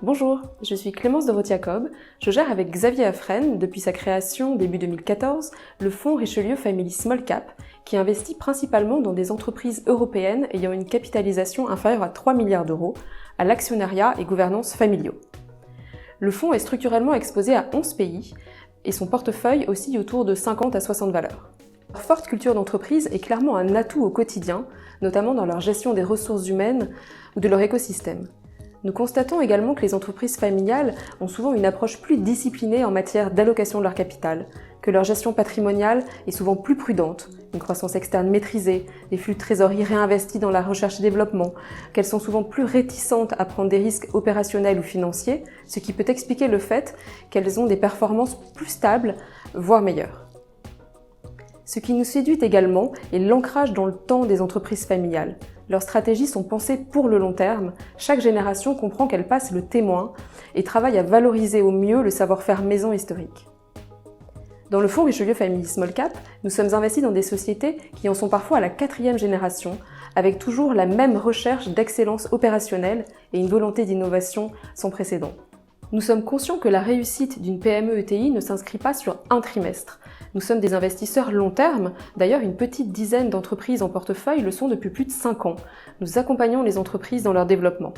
Bonjour, je suis Clémence de Roth-Jacob. Je gère avec Xavier Affren, depuis sa création début 2014, le fonds Richelieu Family Small Cap, qui investit principalement dans des entreprises européennes ayant une capitalisation inférieure à 3 milliards d'euros, à l'actionnariat et gouvernance familiaux. Le fonds est structurellement exposé à 11 pays et son portefeuille oscille autour de 50 à 60 valeurs. Leur forte culture d'entreprise est clairement un atout au quotidien, notamment dans leur gestion des ressources humaines ou de leur écosystème. Nous constatons également que les entreprises familiales ont souvent une approche plus disciplinée en matière d'allocation de leur capital, que leur gestion patrimoniale est souvent plus prudente, une croissance externe maîtrisée, des flux de trésorerie réinvestis dans la recherche et développement, qu'elles sont souvent plus réticentes à prendre des risques opérationnels ou financiers, ce qui peut expliquer le fait qu'elles ont des performances plus stables, voire meilleures. Ce qui nous séduit également est l'ancrage dans le temps des entreprises familiales. Leurs stratégies sont pensées pour le long terme, chaque génération comprend qu'elle passe le témoin et travaille à valoriser au mieux le savoir-faire maison historique. Dans le fonds Richelieu Family Small Cap, nous sommes investis dans des sociétés qui en sont parfois à la 4e génération, avec toujours la même recherche d'excellence opérationnelle et une volonté d'innovation sans précédent. Nous sommes conscients que la réussite d'une PME ETI ne s'inscrit pas sur un trimestre. Nous sommes des investisseurs long terme, d'ailleurs une petite dizaine d'entreprises en portefeuille le sont depuis plus de 5 ans. Nous accompagnons les entreprises dans leur développement.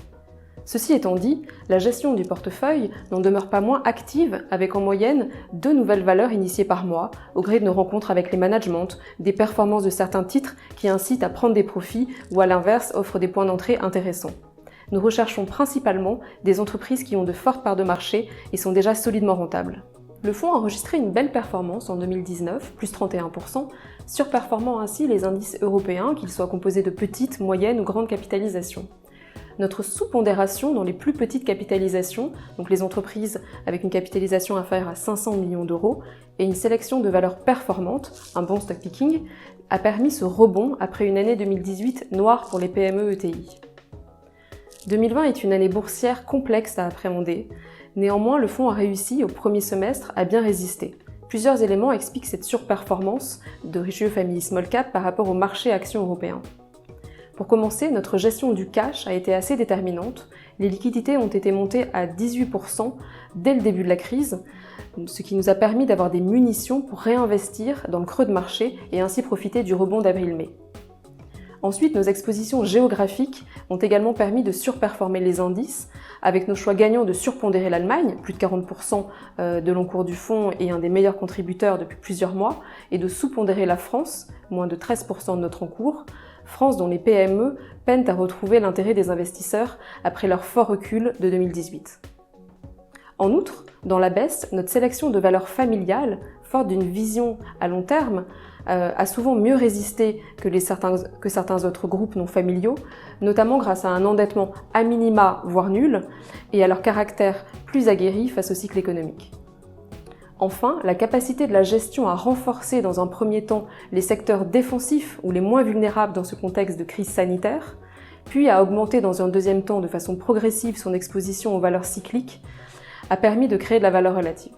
Ceci étant dit, la gestion du portefeuille n'en demeure pas moins active avec en moyenne 2 nouvelles valeurs initiées par mois, au gré de nos rencontres avec les managements, des performances de certains titres qui incitent à prendre des profits ou à l'inverse offrent des points d'entrée intéressants. Nous recherchons principalement des entreprises qui ont de fortes parts de marché et sont déjà solidement rentables. Le fonds a enregistré une belle performance en 2019, plus 31%, surperformant ainsi les indices européens, qu'ils soient composés de petites, moyennes ou grandes capitalisations. Notre sous-pondération dans les plus petites capitalisations, donc les entreprises avec une capitalisation inférieure à 500 millions d'euros, et une sélection de valeurs performantes, un bon stock picking, a permis ce rebond après une année 2018 noire pour les PME ETI. 2020 est une année boursière complexe à appréhender. Néanmoins, le fonds a réussi au premier semestre à bien résister. Plusieurs éléments expliquent cette surperformance de Richelieu Family Small Cap par rapport au marché actions européen. Pour commencer, notre gestion du cash a été assez déterminante. Les liquidités ont été montées à 18% dès le début de la crise, ce qui nous a permis d'avoir des munitions pour réinvestir dans le creux de marché et ainsi profiter du rebond d'avril-mai. Ensuite, nos expositions géographiques ont également permis de surperformer les indices, avec nos choix gagnants de surpondérer l'Allemagne, plus de 40% de l'encours du fonds et un des meilleurs contributeurs depuis plusieurs mois, et de sous-pondérer la France, moins de 13% de notre encours, France dont les PME peinent à retrouver l'intérêt des investisseurs après leur fort recul de 2018. En outre, dans la baisse, notre sélection de valeurs familiales, forte d'une vision à long terme, a souvent mieux résisté que certains autres groupes non familiaux, notamment grâce à un endettement à minima, voire nul, et à leur caractère plus aguerri face au cycle économique. Enfin, la capacité de la gestion à renforcer dans un premier temps les secteurs défensifs ou les moins vulnérables dans ce contexte de crise sanitaire, puis à augmenter dans un deuxième temps de façon progressive son exposition aux valeurs cycliques, a permis de créer de la valeur relative.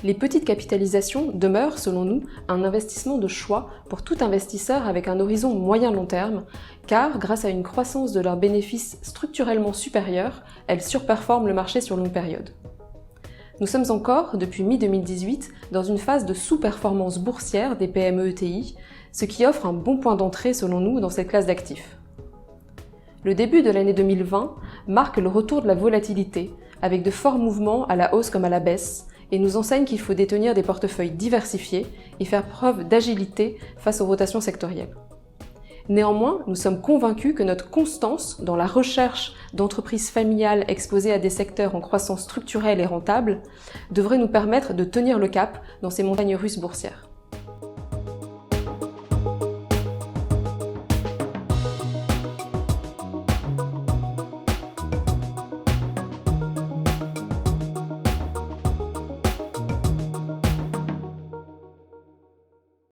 Les petites capitalisations demeurent, selon nous, un investissement de choix pour tout investisseur avec un horizon moyen-long terme, car, grâce à une croissance de leurs bénéfices structurellement supérieure, elles surperforment le marché sur longue période. Nous sommes encore, depuis mi-2018, dans une phase de sous-performance boursière des PME ETI, ce qui offre un bon point d'entrée, selon nous, dans cette classe d'actifs. Le début de l'année 2020 marque le retour de la volatilité, avec de forts mouvements à la hausse comme à la baisse, et nous enseigne qu'il faut détenir des portefeuilles diversifiés et faire preuve d'agilité face aux rotations sectorielles. Néanmoins, nous sommes convaincus que notre constance dans la recherche d'entreprises familiales exposées à des secteurs en croissance structurelle et rentable devrait nous permettre de tenir le cap dans ces montagnes russes boursières.